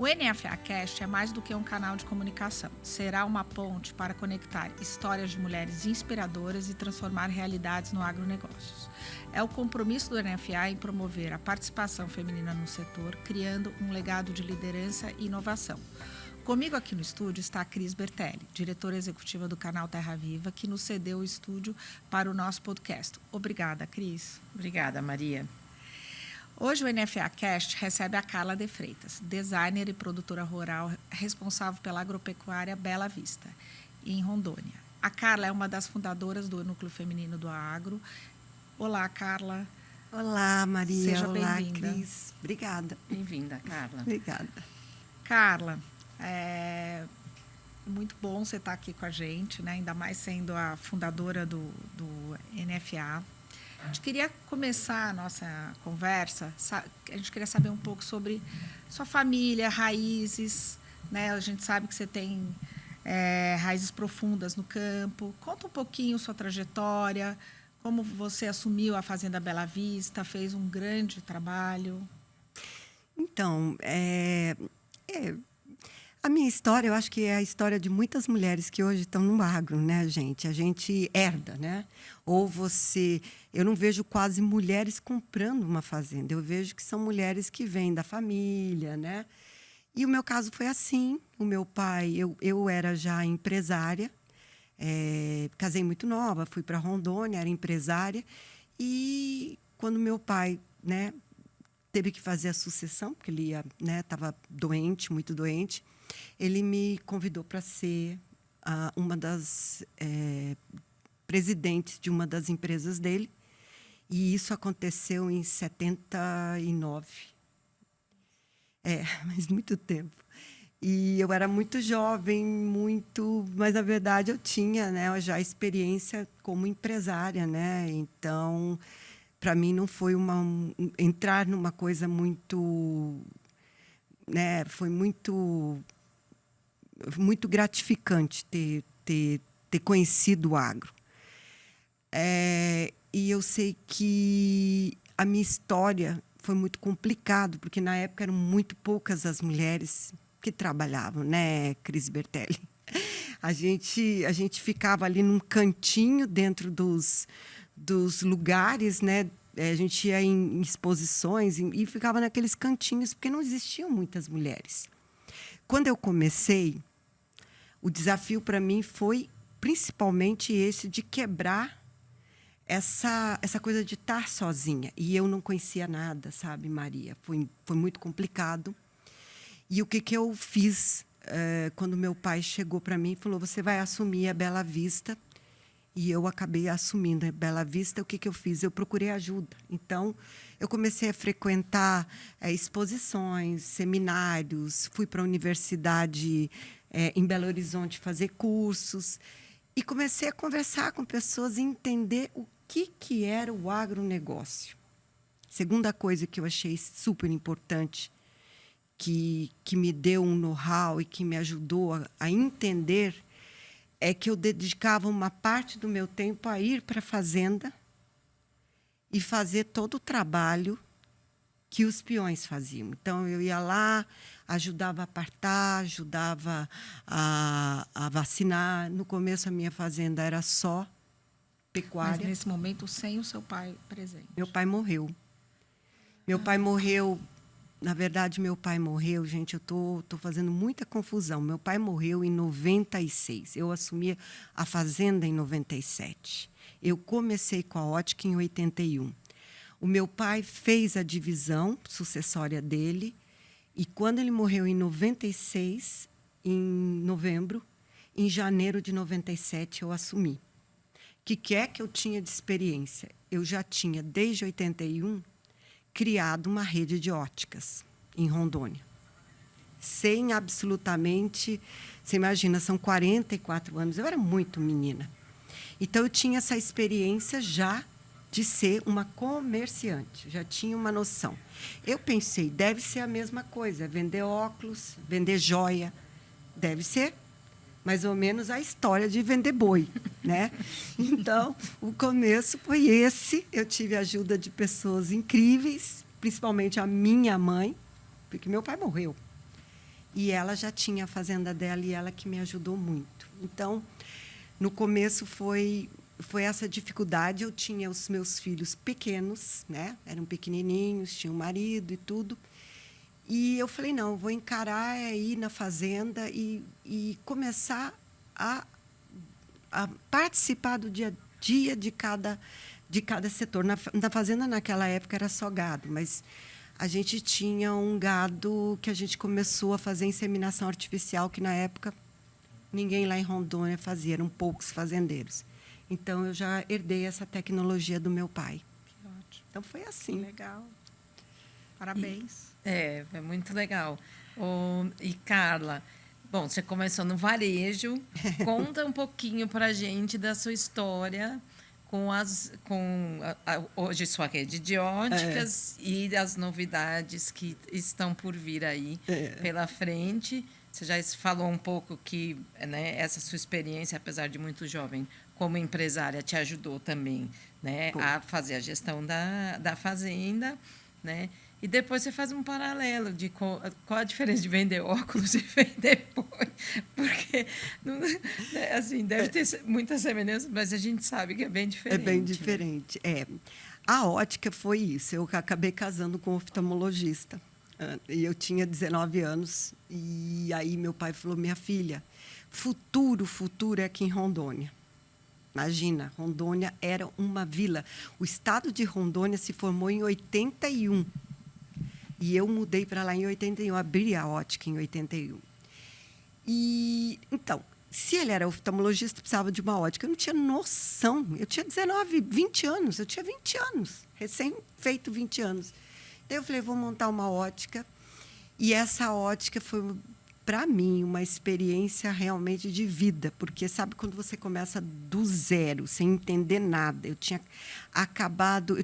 O NFA Cast é mais do que um canal de comunicação. Será uma ponte para conectar histórias de mulheres inspiradoras e transformar realidades no agronegócios. É o compromisso do NFA em promover a participação feminina no setor, criando um legado de liderança e inovação. Comigo aqui no estúdio está a Cris Bertelli, diretora executiva do canal Terra Viva, que nos cedeu o estúdio para o nosso podcast. Obrigada, Cris. Obrigada, Maria. Hoje o NFA Cast recebe a Carla de Freitas, designer e produtora rural responsável pela agropecuária Bela Vista, em Rondônia. A Carla é uma das fundadoras do Núcleo Feminino do Agro. Olá, Carla. Olá, Maria. Seja Olá, bem-vinda. Cris. Obrigada. Bem-vinda, Carla. Obrigada. Carla, é muito bom você estar aqui com a gente, né? Ainda mais sendo a fundadora do NFA. A gente queria começar a nossa conversa, a gente queria saber um pouco sobre sua família, raízes, né? A gente sabe que você tem raízes profundas no campo. Conta um pouquinho sua trajetória, como você assumiu a Fazenda Bela Vista, fez um grande trabalho. Então, a minha história, eu acho que é a história de muitas mulheres que hoje estão no agro, né, gente? A gente herda, né? Ou você... Eu não vejo quase mulheres comprando uma fazenda. Eu vejo que são mulheres que vêm da família, né? E o meu caso foi assim. O meu pai... Eu era já empresária. Casei muito nova, fui para Rondônia, era empresária. E quando meu pai, né, teve que fazer a sucessão, porque ele estava doente, muito doente, ele me convidou para ser uma das presidentes de uma das empresas dele. E isso aconteceu em 79. Mas muito tempo. E eu era muito jovem, mas, na verdade, eu tinha, né, já experiência como empresária, né? Então, para mim, não foi entrar numa coisa muito... Né, foi muito gratificante ter conhecido o agro. E eu sei que a minha história foi muito complicado, porque na época eram muito poucas as mulheres que trabalhavam, né, Cris Bertelli? A gente ficava ali num cantinho dentro dos lugares, né? A gente ia em exposições e ficava naqueles cantinhos, porque não existiam muitas mulheres. Quando eu comecei, o desafio para mim foi principalmente esse de quebrar essa coisa de estar sozinha. E eu não conhecia nada, sabe, Maria? Foi muito complicado. E o que eu fiz quando meu pai chegou para mim e falou: você vai assumir a Bela Vista. E eu acabei assumindo a Bela Vista. O que eu fiz? Eu procurei ajuda. Então, eu comecei a frequentar exposições, seminários, fui para a universidade em Belo Horizonte fazer cursos e comecei a conversar com pessoas e entender o que era o agronegócio. Segunda coisa que eu achei super importante, que me deu um know-how e que me ajudou a entender, é que eu dedicava uma parte do meu tempo a ir para a fazenda e fazer todo o trabalho que os peões faziam. Então, eu ia lá, ajudava a apartar, ajudava a vacinar. No começo, a minha fazenda era só pecuária. Mas, nesse momento, sem o seu pai presente. Meu pai morreu. Meu pai morreu... Na verdade, meu pai morreu, gente, eu tô fazendo muita confusão. Meu pai morreu em 96. Eu assumi a fazenda em 97. Eu comecei com a ótica em 81. O meu pai fez a divisão sucessória dele e quando ele morreu em 96, em novembro, em janeiro de 97 eu assumi. O que é que eu tinha de experiência? Eu já tinha, desde 81, criado uma rede de óticas em Rondônia. Sem absolutamente... Você imagina, são 44 anos. Eu era muito menina. Então, eu tinha essa experiência já de ser uma comerciante. Já tinha uma noção. Eu pensei, deve ser a mesma coisa. Vender óculos, vender joia. Deve ser mais ou menos a história de vender boi, né? Então, o começo foi esse. Eu tive a ajuda de pessoas incríveis, principalmente a minha mãe, porque meu pai morreu. E ela já tinha a fazenda dela e ela que me ajudou muito. Então, no começo foi essa dificuldade. Eu tinha os meus filhos pequenos, né? Eram pequenininhos, tinha um marido e tudo. E eu falei, não, vou encarar ir na fazenda e começar a participar do dia a dia de cada setor. Na fazenda, naquela época, era só gado, mas a gente tinha um gado que a gente começou a fazer inseminação artificial, que, na época, ninguém lá em Rondônia fazia, eram poucos fazendeiros. Então, eu já herdei essa tecnologia do meu pai. Que ótimo. Então, foi assim. Legal. Parabéns. É muito legal. E, Carla, bom, você começou no varejo. Conta um pouquinho para a gente da sua história hoje sua rede de óticas e das novidades que estão por vir aí pela frente. Você já falou um pouco que, né, essa sua experiência, apesar de muito jovem, como empresária, te ajudou também, né, a fazer a gestão da fazenda, né? E depois você faz um paralelo de qual a diferença de vender óculos e vender boi. Porque, assim, deve ter muitas semelhanças, mas a gente sabe que é bem diferente. É bem diferente. Né? A ótica foi isso. Eu acabei casando com um oftalmologista. E eu tinha 19 anos. E aí meu pai falou, minha filha, futuro é aqui em Rondônia. Imagina, Rondônia era uma vila. O estado de Rondônia se formou em 81. E eu mudei para lá em 81, abri a ótica em 81. E, então, se ele era oftalmologista, precisava de uma ótica. Eu não tinha noção. Eu tinha 19, 20 anos. Eu tinha 20 anos, recém-feito 20 anos. Daí eu falei, vou montar uma ótica. E essa ótica foi, para mim, uma experiência realmente de vida. Porque, sabe, quando você começa do zero, sem entender nada. Eu tinha acabado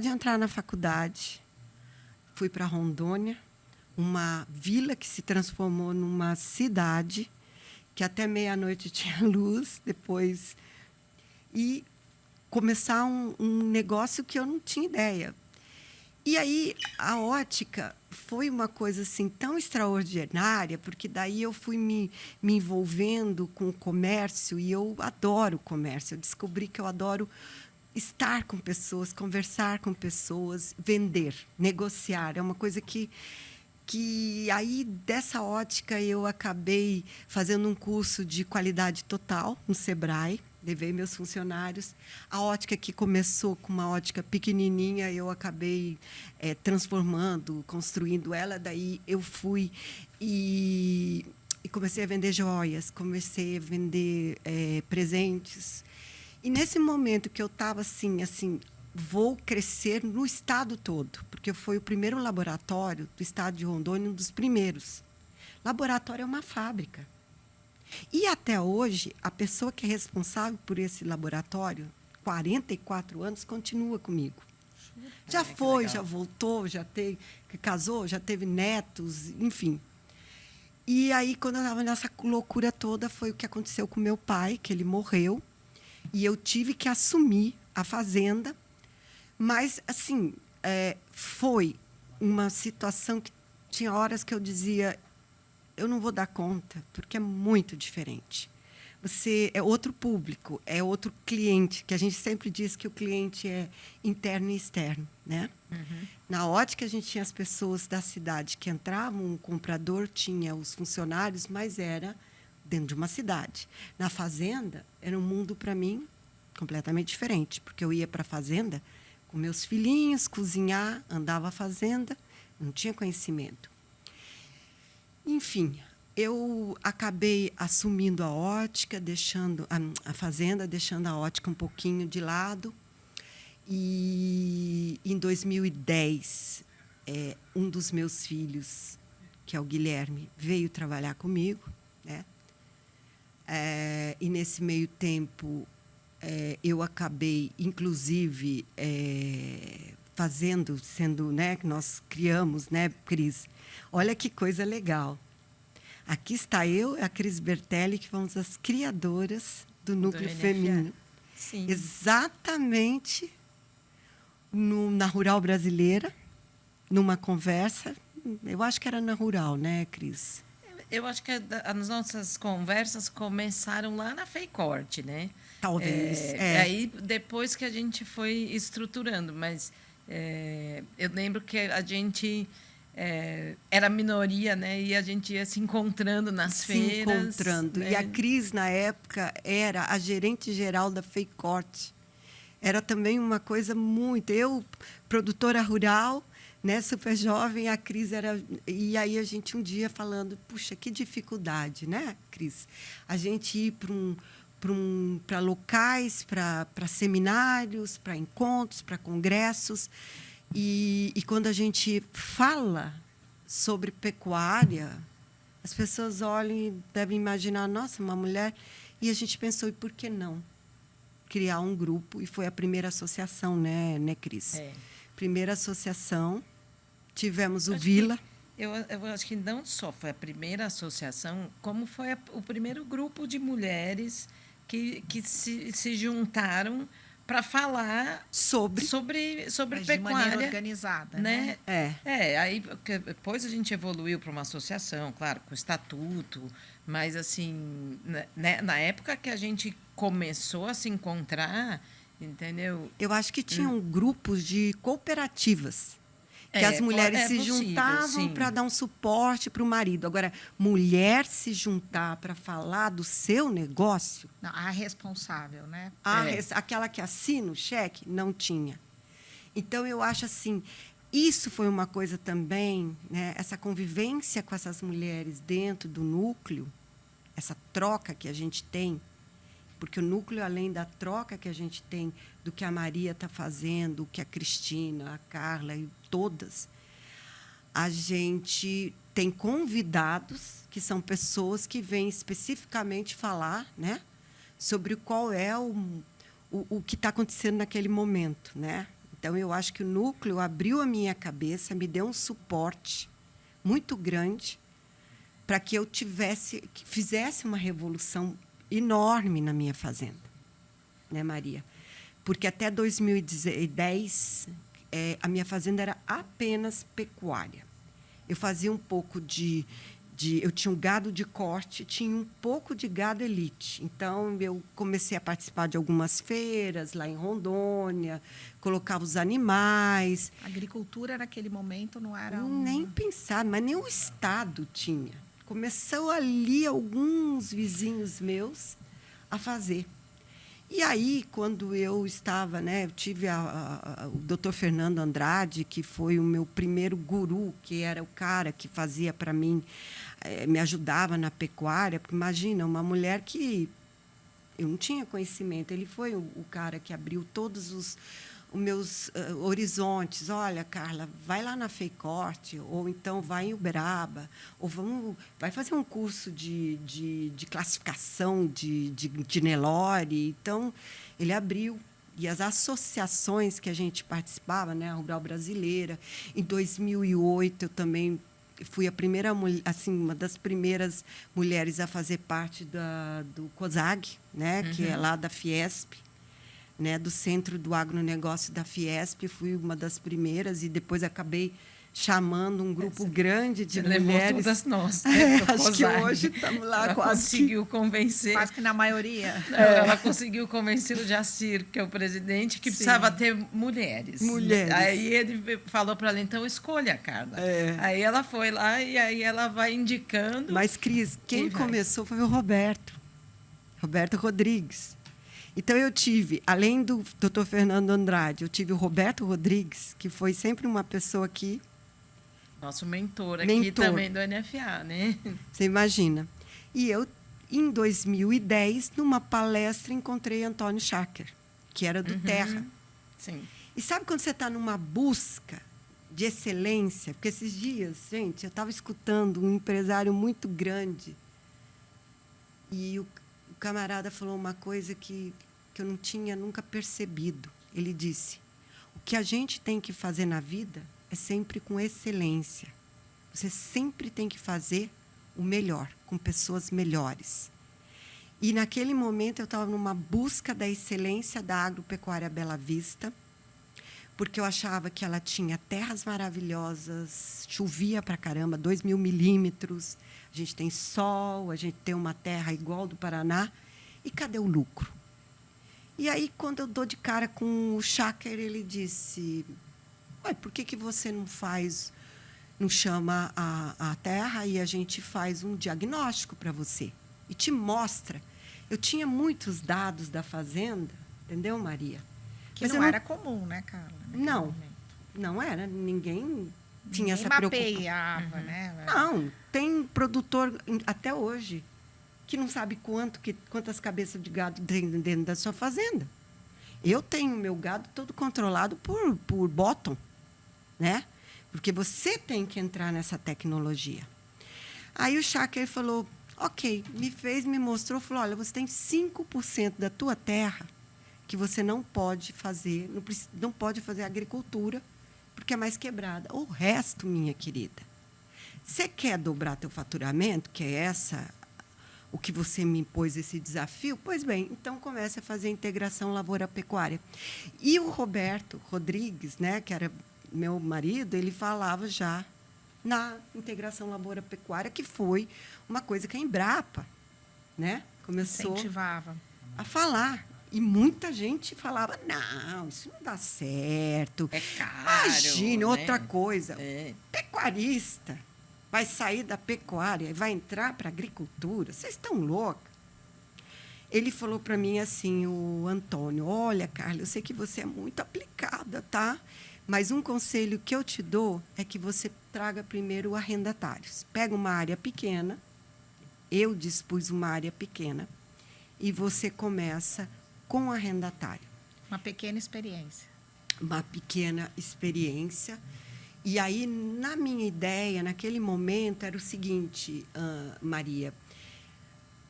de entrar na faculdade. Fui para Rondônia, uma vila que se transformou numa cidade, que até meia-noite tinha luz, depois. E começar um negócio que eu não tinha ideia. E aí, a ótica foi uma coisa assim tão extraordinária, porque daí eu fui me envolvendo com o comércio, e eu adoro o comércio. Eu descobri que eu adoro estar com pessoas, conversar com pessoas, vender, negociar. É uma coisa que aí, dessa ótica, eu acabei fazendo um curso de qualidade total no Sebrae, levei meus funcionários. A ótica que começou com uma ótica pequenininha, eu acabei transformando, construindo ela. Daí eu fui e comecei a vender joias, comecei a vender presentes. E nesse momento que eu estava assim, vou crescer no estado todo, porque foi o primeiro laboratório do estado de Rondônia, um dos primeiros. Laboratório é uma fábrica. E até hoje, a pessoa que é responsável por esse laboratório, 44 anos, continua comigo. Já foi, já voltou, casou, já teve netos, enfim. E aí, quando eu estava nessa loucura toda, foi o que aconteceu com meu pai, que ele morreu. E eu tive que assumir a fazenda, mas, assim, foi uma situação que tinha horas que eu dizia, eu não vou dar conta, porque é muito diferente. Você é outro público, é outro cliente, que a gente sempre diz que o cliente é interno e externo, né? Uhum. Na ótica, a gente tinha as pessoas da cidade que entravam, um comprador tinha os funcionários, mas era dentro de uma cidade. Na fazenda, era um mundo, para mim, completamente diferente, porque eu ia para a fazenda com meus filhinhos, cozinhar, andava à fazenda, não tinha conhecimento. Enfim, eu acabei assumindo a ótica, deixando a fazenda, deixando a ótica um pouquinho de lado. E, em 2010, um dos meus filhos, que é o Guilherme, veio trabalhar comigo, né? E, nesse meio tempo, eu acabei, inclusive, né, que nós criamos, né, Cris? Olha que coisa legal. Aqui está eu e a Cris Bertelli, que fomos as criadoras do Núcleo Feminino. Sim. Exatamente na Rural Brasileira, numa conversa. Eu acho que era na Rural, né, Cris? Eu acho que as nossas conversas começaram lá na FEICORT, né? Talvez. Aí, depois que a gente foi estruturando, mas eu lembro que a gente era minoria, né? E a gente ia se encontrando nas feiras. Se encontrando. Né? E a Cris, na época, era a gerente geral da FEICORT. Era também uma coisa muito... Eu, produtora rural, né, super jovem, a Cris era... E aí a gente um dia falando, puxa, que dificuldade, né, Cris? A gente ir para locais, para seminários, para encontros, para congressos. E quando a gente fala sobre pecuária, as pessoas olham e devem imaginar, nossa, uma mulher... E a gente pensou, e por que não criar um grupo? E foi a primeira associação, né, Cris? Primeira associação, tivemos o Vila. Eu acho que não só foi a primeira associação, como foi o primeiro grupo de mulheres que se juntaram para falar sobre pecuária. De maneira organizada, né? Aí depois a gente evoluiu para uma associação, claro, com estatuto, mas assim, né, na época que a gente começou a se encontrar, entendeu? Eu acho que tinham grupos de cooperativas. Que as mulheres se juntavam para dar um suporte para o marido. Agora, mulher se juntar para falar do seu negócio... Não, a responsável, né? Aquela que assina o cheque, não tinha. Então, eu acho assim, isso foi uma coisa também, né, essa convivência com essas mulheres dentro do núcleo, essa troca que a gente tem, porque o núcleo, além da troca que a gente tem do que a Maria está fazendo, o que a Cristina, a Carla e todas, a gente tem convidados, que são pessoas que vêm especificamente falar, né, sobre qual é o que está acontecendo naquele momento, né? Então, eu acho que o núcleo abriu a minha cabeça, me deu um suporte muito grande para que eu fizesse uma revolução enorme na minha fazenda, né, Maria? Porque até 2010 a minha fazenda era apenas pecuária. Eu fazia um pouco eu tinha um gado de corte, tinha um pouco de gado elite. Então, eu comecei a participar de algumas feiras lá em Rondônia, colocava os animais. A agricultura, naquele momento, não era... Nem pensar, mas nem o Estado tinha. Começou ali alguns vizinhos meus a fazer. E aí, quando eu estava, né, eu tive o Dr. Fernando Andrade, que foi o meu primeiro guru, que era o cara que fazia para mim, me ajudava na pecuária. Porque, imagina, uma mulher que eu não tinha conhecimento. Ele foi o cara que abriu todos os meus horizontes. Olha, Carla, vai lá na FEICORT, ou então vai em Uberaba, ou vai fazer um curso de classificação de Nelore. Então, ele abriu. E as associações que a gente participava, né, a Rural Brasileira. Em 2008, eu também fui a primeira, assim, uma das primeiras mulheres a fazer parte do COSAG, né, que é lá da Fiesp, né, do Centro do Agronegócio da Fiesp. Fui uma das primeiras e depois acabei chamando um grupo grande de mulheres. Levou todas nós, né, acho que hoje estamos lá. Ela conseguiu convencer. Quase que na maioria. Ela conseguiu convencer o Jacir, que é o presidente, que precisava ter mulheres. Aí ele falou para ela, então escolha, Carla. Aí ela foi lá e aí ela vai indicando. Mas, Cris, quem começou foi o Roberto Rodrigues. Então, eu tive, além do Dr. Fernando Andrade, eu tive o Roberto Rodrigues, que foi sempre uma pessoa que... Nosso mentor aqui também do NFA, né? Você imagina. E eu, em 2010, numa palestra, encontrei Antônio Schacker, que era do Terra. Sim. E sabe quando você está numa busca de excelência? Porque esses dias, gente, eu estava escutando um empresário muito grande e o camarada falou uma coisa que eu não tinha nunca percebido. Ele disse, o que a gente tem que fazer na vida é sempre com excelência. Você sempre tem que fazer o melhor, com pessoas melhores. E, naquele momento, eu estava numa busca da excelência da Agropecuária Bela Vista, porque eu achava que ela tinha terras maravilhosas, chovia pra caramba, 2.000 milímetros, a gente tem sol, a gente tem uma terra igual do Paraná, e cadê o lucro? E aí, quando eu dou de cara com o Schacker, ele disse, ué, por que você não chama a terra e a gente faz um diagnóstico para você? E te mostra. Eu tinha muitos dados da fazenda, entendeu, Maria? Que Mas não era comum, né, Carla? Não, não era. Ninguém tinha essa preocupação. Né? Não, tem produtor até hoje que não sabe quantas cabeças de gado tem dentro da sua fazenda. Eu tenho meu gado todo controlado por bottom, né? Porque você tem que entrar nessa tecnologia. Aí o Schacker falou, ok, me mostrou, falou, olha, você tem 5% da tua terra que você não pode fazer, não pode fazer agricultura, porque é mais quebrada. O resto, minha querida, você quer dobrar teu faturamento, que é o que você me impôs esse desafio? Pois bem, então comece a fazer a integração lavoura-pecuária. E o Roberto Rodrigues, né, que era meu marido, ele falava já na integração lavoura-pecuária, que foi uma coisa que a Embrapa, né, começou incentivava a falar. E muita gente falava, não, isso não dá certo. É caro. Imagina, né? outra coisa. Pecuarista vai sair da pecuária e vai entrar para a agricultura. Vocês estão loucos? Ele falou para mim assim, o Antônio, olha, Carla, eu sei que você é muito aplicada, tá? Mas um conselho que eu te dou é que você traga primeiro arrendatários. Pega uma área pequena, eu dispus uma área pequena, e você começa com arrendatário. Uma pequena experiência. Uma pequena experiência. E aí, na minha ideia, naquele momento, era o seguinte, Maria,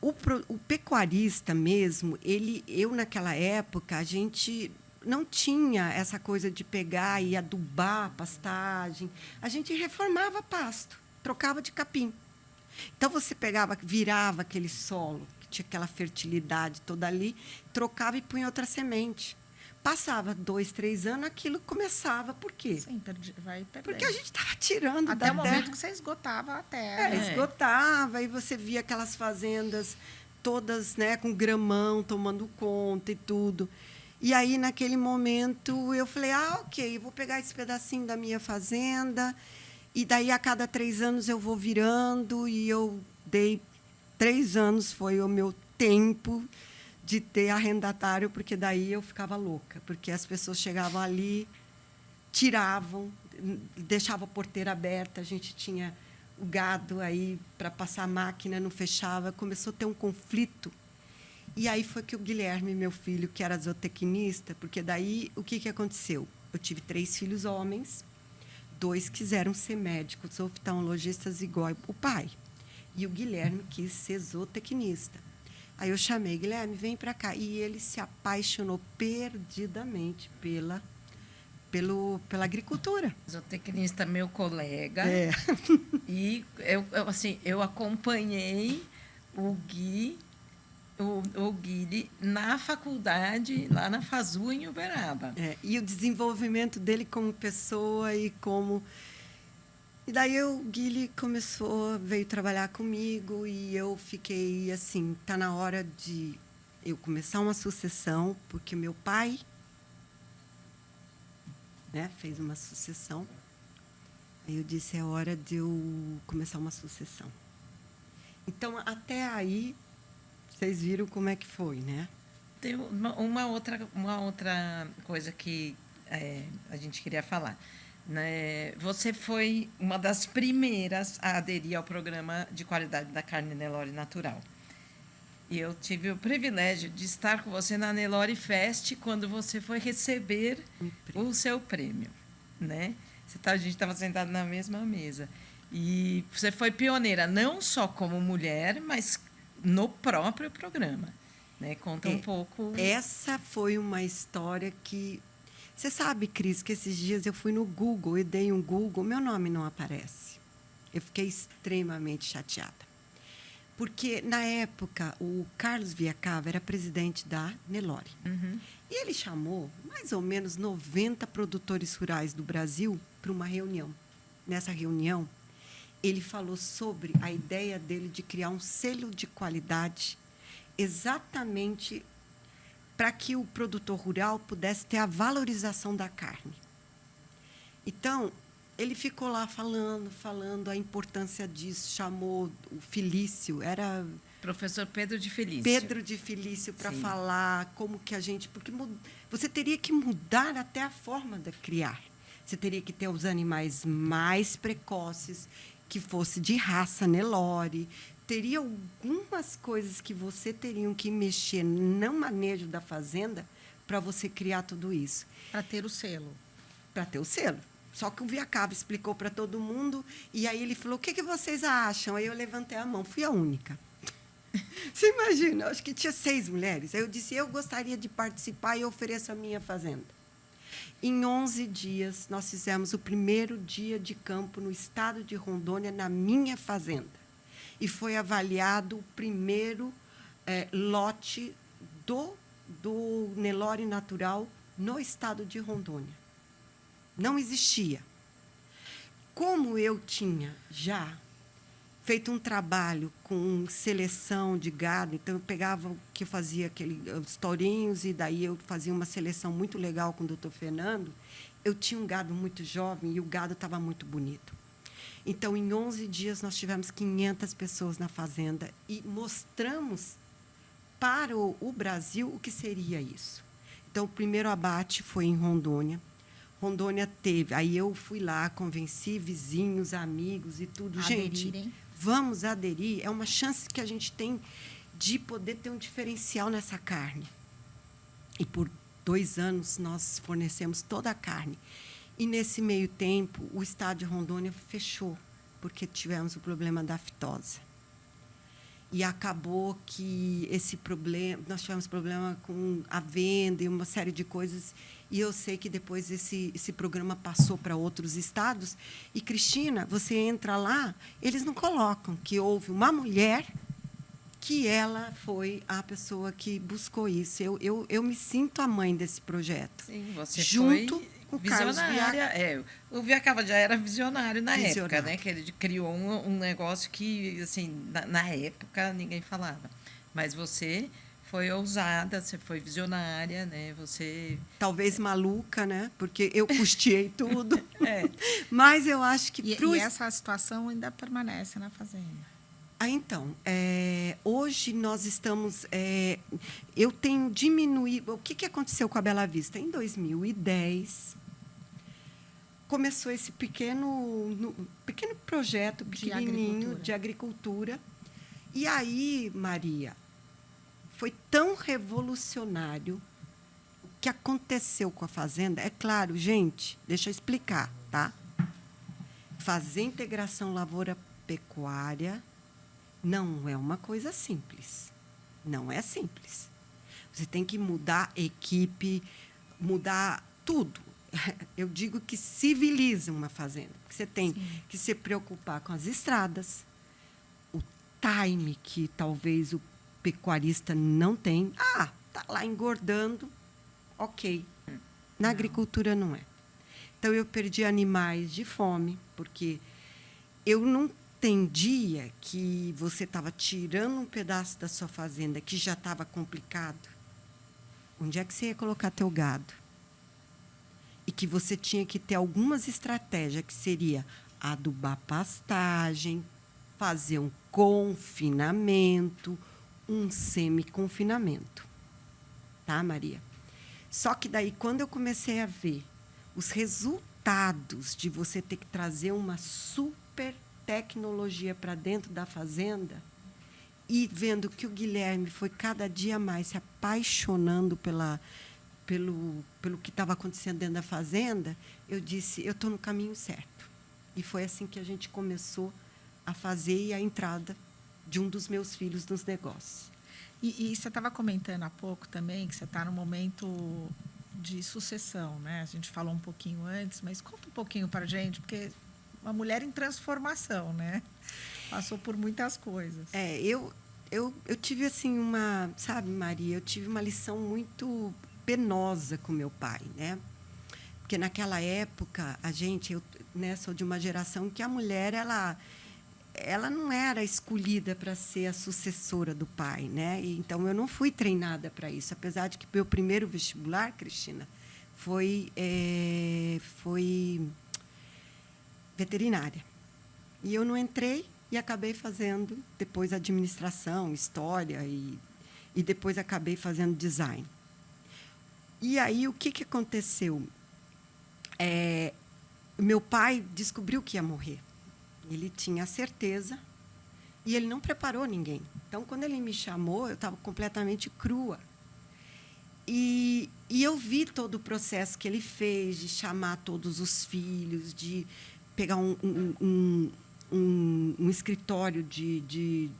o pecuarista mesmo, eu, naquela época, a gente não tinha essa coisa de pegar e adubar a pastagem. A gente reformava pasto, trocava de capim. Então, você pegava, virava aquele solo, que tinha aquela fertilidade toda ali, trocava e punha outra semente. Passava 2, 3 anos, aquilo começava. Por quê? Sim, vai perdendo. Porque a gente estava tirando da terra. Até o momento terra. que você esgotava a terra. Esgotava, e você via aquelas fazendas todas, né, com gramão, tomando conta e tudo. E aí, naquele momento, eu falei, ok, eu vou pegar esse pedacinho da minha fazenda, e daí, a cada 3 anos, eu vou virando, e eu dei 3 anos, foi o meu tempo de ter arrendatário, porque daí eu ficava louca, porque as pessoas chegavam ali, tiravam, deixavam a porteira aberta, a gente tinha o gado aí para passar a máquina, não fechava, começou a ter um conflito. E aí foi que o Guilherme, meu filho, que era zootecnista, porque daí o que aconteceu? Eu tive 3 filhos homens, 2 quiseram ser médicos, oftalmologistas igual o pai. E o Guilherme quis ser zootecnista. Aí eu chamei, Guilherme, vem para cá. E ele se apaixonou perdidamente pela agricultura. Zootecnista, meu colega. E eu acompanhei o Gui na faculdade, lá na FASU, em Uberaba. E o desenvolvimento dele como pessoa e como... E daí o Guilherme veio trabalhar comigo, e eu fiquei assim, está na hora de eu começar uma sucessão, porque meu pai, né, fez uma sucessão. Aí eu disse, é hora de eu começar uma sucessão. Então, até aí, vocês viram como é que foi, né? Tem uma outra coisa que a gente queria falar. Né? Você foi uma das primeiras a aderir ao programa de qualidade da carne Nelore Natural. E eu tive o privilégio de estar com você na Nelore Fest quando você foi receber o seu prêmio. Né? A gente estava sentado na mesma mesa. E você foi pioneira, não só como mulher, mas no próprio programa. Né? Conta um pouco. Essa foi uma história que... Você sabe, Cris, que esses dias eu fui no Google e dei um Google, meu nome não aparece. Eu fiquei extremamente chateada. Porque, na época, o Carlos Viacava era presidente da Nelore. E ele chamou mais ou menos 90 produtores rurais do Brasil para uma reunião. Nessa reunião, ele falou sobre a ideia dele de criar um selo de qualidade exatamente para que o produtor rural pudesse ter a valorização da carne. Então, ele ficou lá falando a importância disso, chamou o Felício, era... Professor Pedro de Felício. Pedro de Felício, para falar como que a gente... Porque você teria que mudar até a forma de criar. Você teria que ter os animais mais precoces, que fosse de raça Nelore. Teria algumas coisas que você teria que mexer no manejo da fazenda para você criar tudo isso. Para ter o selo. Para ter o selo. Só que o Viacava explicou para todo mundo, e aí ele falou, o que vocês acham? Aí eu levantei a mão, fui a única. Você imagina, eu acho que tinha 6 mulheres. Aí eu disse, eu gostaria de participar e ofereço a minha fazenda. Em 11 dias, nós fizemos o primeiro dia de campo no estado de Rondônia, na minha fazenda. E foi avaliado o primeiro lote do Nelore natural no estado de Rondônia. Não existia. Como eu tinha já feito um trabalho com seleção de gado, então eu pegava o que eu fazia, os tourinhos, e daí eu fazia uma seleção muito legal com o doutor Fernando, eu tinha um gado muito jovem e o gado estava muito bonito. Então, em 11 dias, nós tivemos 500 pessoas na fazenda e mostramos para o Brasil o que seria isso. Então, o primeiro abate foi em Rondônia. Rondônia teve. Aí eu fui lá, convenci vizinhos, amigos e tudo. Gente, vamos aderir. É uma chance que a gente tem de poder ter um diferencial nessa carne. E por 2 anos nós fornecemos toda a carne. E nesse meio tempo o estado de Rondônia fechou, porque tivemos o problema da aftosa. E acabou que esse problema, nós tivemos problema com a venda e uma série de coisas. E eu sei que depois esse programa passou para outros estados. E, Cristina, você entra lá, eles não colocam que houve uma mulher que ela foi a pessoa que buscou isso. Eu me sinto a mãe desse projeto. Sim, você junto foi com o Carlos visionária. O Viacava já era visionário na época, né? Que ele criou um negócio que, assim, na época ninguém falava. Mas você foi ousada, você foi visionária, né? Você... Talvez maluca, né? Porque eu custeei tudo. Mas eu acho que... E essa situação ainda permanece na fazenda? Então, hoje nós estamos... eu tenho diminuído... O que aconteceu com a Bela Vista? Em 2010, começou esse pequeno projeto, pequenininho, de agricultura. E aí, Maria, foi tão revolucionário o que aconteceu com a fazenda. É claro, gente, deixa eu explicar, tá? Fazer integração lavoura-pecuária não é uma coisa simples. Não é simples. Você tem que mudar equipe, mudar tudo. Eu digo que civiliza uma fazenda. Porque você tem que se preocupar com as estradas, o time que talvez o pecuarista não tem. Está lá engordando, ok. Na agricultura não é. Então, eu perdi animais de fome, porque eu não entendia que você estava tirando um pedaço da sua fazenda que já estava complicado. Onde é que você ia colocar teu gado? E que você tinha que ter algumas estratégias, que seria adubar pastagem, fazer um confinamento, um semi-confinamento. Tá, Maria? Só que daí, quando eu comecei a ver os resultados de você ter que trazer uma super tecnologia para dentro da fazenda, e vendo que o Guilherme foi cada dia mais se apaixonando pelo que estava acontecendo dentro da fazenda, eu disse, eu estou no caminho certo. E foi assim que a gente começou a fazer a entrada de um dos meus filhos nos negócios. E você estava comentando há pouco também que você está no momento de sucessão, né? A gente falou um pouquinho antes, mas conta um pouquinho para a gente, porque uma mulher em transformação, né? Passou por muitas coisas. Eu tive, assim, sabe, Maria, eu tive uma lição muito penosa com meu pai, né? Porque naquela época, eu, né, sou de uma geração que a mulher, ela não era escolhida para ser a sucessora do pai, né? E, então, eu não fui treinada para isso, apesar de que meu primeiro vestibular, Cristina, foi veterinária. E eu não entrei e acabei fazendo depois administração, história e depois acabei fazendo design. E aí, o que aconteceu? Meu pai descobriu que ia morrer. Ele tinha certeza e ele não preparou ninguém. Então, quando ele me chamou, eu estava completamente crua. E eu vi todo o processo que ele fez de chamar todos os filhos, de pegar um escritório de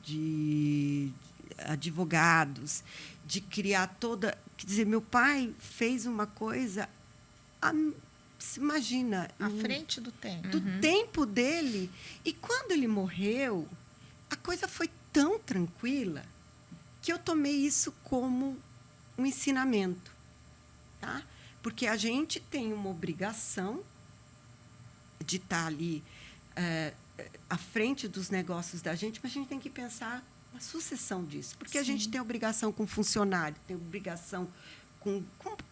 advogados, de criar toda... Quer dizer, meu pai fez uma coisa... Imagina... À frente do tempo. Do tempo dele. E quando ele morreu, a coisa foi tão tranquila que eu tomei isso como um ensinamento. Tá? Porque a gente tem uma obrigação de estar ali à frente dos negócios da gente, mas a gente tem que pensar na sucessão disso. Porque a gente tem obrigação com funcionário, tem obrigação com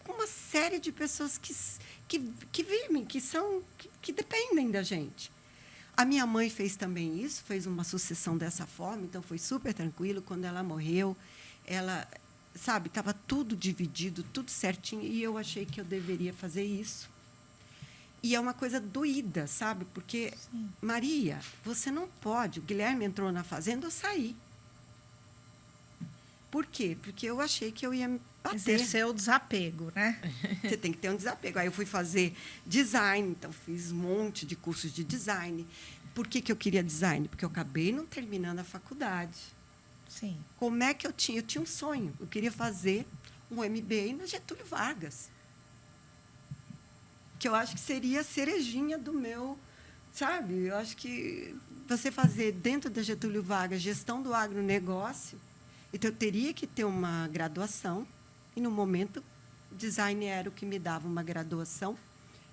uma série de pessoas que vivem, que dependem da gente. A minha mãe fez também isso, fez uma sucessão dessa forma, então foi super tranquilo. Quando ela morreu, ela, sabe, estava tudo dividido, tudo certinho, e eu achei que eu deveria fazer isso. E é uma coisa doída, sabe? Porque, Maria, você não pode... O Guilherme entrou na fazenda, eu saí. Por quê? Porque eu achei que eu ia me bater. Exercer o desapego, né? Você tem que ter um desapego. Aí eu fui fazer design, então fiz um monte de cursos de design. Por que eu queria design? Porque eu acabei não terminando a faculdade. Sim. Como é que eu tinha? Eu tinha um sonho. Eu queria fazer um MBA na Getúlio Vargas. Que eu acho que seria a cerejinha do meu... Sabe? Eu acho que você fazer dentro da Getúlio Vargas gestão do agronegócio, então eu teria que ter uma graduação, e no momento design era o que me dava uma graduação,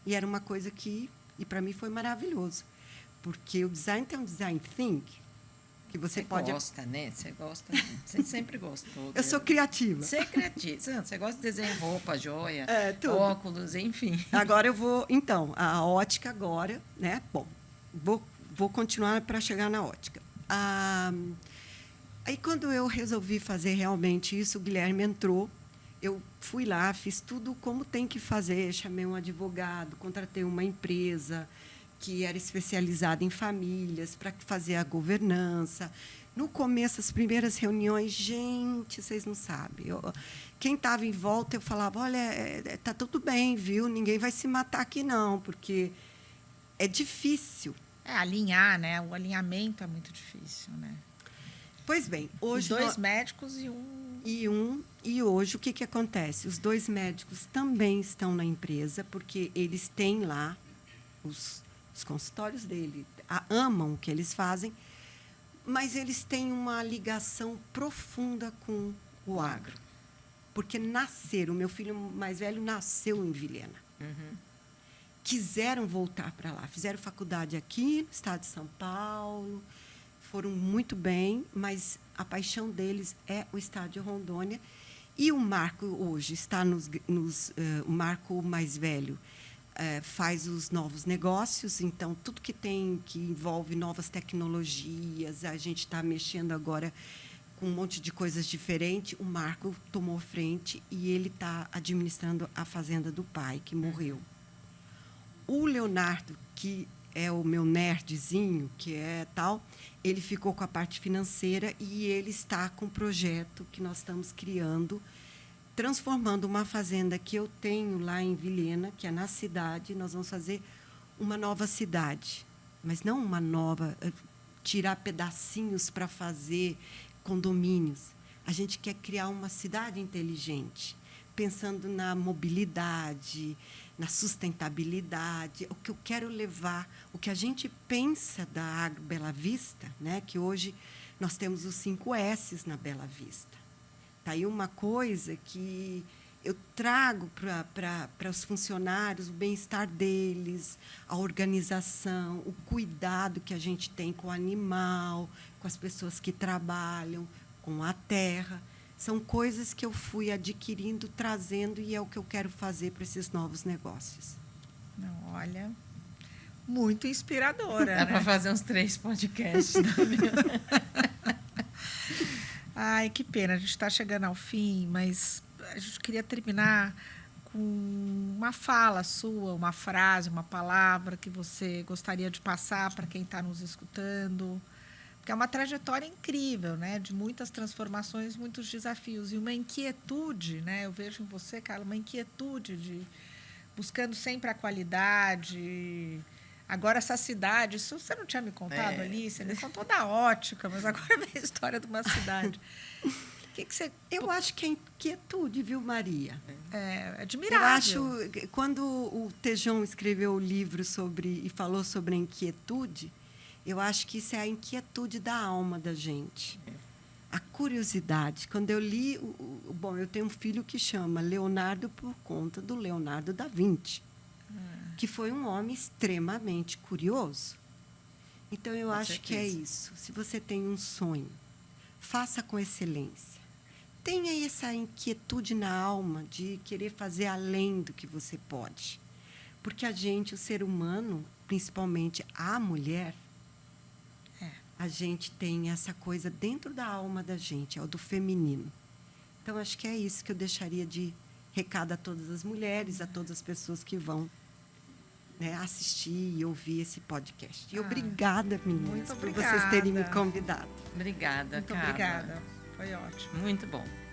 e era uma coisa que, e para mim foi maravilhoso, porque o design tem um design think, que você pode... Gosta, né? Você gosta, você sempre gostou. Eu sou criativa. Você é criativa, você gosta de desenhar roupa, joia, óculos, enfim. Agora eu vou, então, a ótica agora, né? Bom, vou continuar para chegar na ótica. Aí, quando eu resolvi fazer realmente isso, o Guilherme entrou, eu fui lá, fiz tudo como tem que fazer, chamei um advogado, contratei uma empresa que era especializada em famílias para fazer a governança. No começo, as primeiras reuniões, gente, vocês não sabem. Quem estava em volta, eu falava, olha, está tudo bem, viu? Ninguém vai se matar aqui, não, porque é difícil. Alinhar, né? O alinhamento é muito difícil, né? Pois bem, hoje... Dois médicos e um... E hoje, o que acontece? Os dois médicos também estão na empresa, porque eles têm lá os consultórios dele, amam o que eles fazem, mas eles têm uma ligação profunda com o agro. Porque o meu filho mais velho nasceu em Vilhena. Quiseram voltar para lá, fizeram faculdade aqui no estado de São Paulo, foram muito bem, mas a paixão deles é o estado de Rondônia. E o Marco hoje está o Marco mais velho faz os novos negócios, então tudo que envolve novas tecnologias, a gente está mexendo agora com um monte de coisas diferentes. O Marco tomou frente e ele está administrando a fazenda do pai, que morreu. O Leonardo, que é o meu nerdzinho, que é tal, ele ficou com a parte financeira e ele está com um projeto que nós estamos criando, transformando uma fazenda que eu tenho lá em Vilhena, que é na cidade. Nós vamos fazer uma nova cidade, mas não uma nova, tirar pedacinhos para fazer condomínios. A gente quer criar uma cidade inteligente, pensando na mobilidade, na sustentabilidade, o que eu quero levar, o que a gente pensa da Agro Bela Vista, né? Que hoje nós temos os 5 S's na Bela Vista. Está aí uma coisa que eu trago para os funcionários, o bem-estar deles, a organização, o cuidado que a gente tem com o animal, com as pessoas que trabalham, com a terra. São coisas que eu fui adquirindo, trazendo, e é o que eu quero fazer para esses novos negócios. Não, olha, muito inspiradora. Dá para fazer uns 3 podcasts. Ai, que pena, a gente está chegando ao fim, mas a gente queria terminar com uma fala sua, uma frase, uma palavra que você gostaria de passar para quem está nos escutando. Porque é uma trajetória incrível, né? De muitas transformações, muitos desafios. E uma inquietude, né? Eu vejo em você, Carla, uma inquietude de buscando sempre a qualidade. Agora, essa cidade, isso você não tinha me contado, Alice? Você me contou da ótica, mas agora vem a história de uma cidade. Que você... Eu acho que é inquietude, viu, Maria? É admirável. Eu acho, quando o Tejon escreveu o livro e falou sobre a inquietude, eu acho que isso é a inquietude da alma da gente. A curiosidade. Quando eu li... Bom, eu tenho um filho que chama Leonardo por conta do Leonardo da Vinci, que foi um homem extremamente curioso. Então, eu acho que é isso. Se você tem um sonho, faça com excelência. Tenha essa inquietude na alma de querer fazer além do que você pode. Porque a gente, o ser humano, principalmente a mulher, a gente tem essa coisa dentro da alma da gente, é o do feminino. Então, acho que é isso que eu deixaria de recado a todas as mulheres, a todas as pessoas que vão, né, assistir e ouvir esse podcast. E obrigada, meninas, por vocês terem me convidado. Obrigada, Muito Carla. obrigada. Foi ótimo. Muito bom.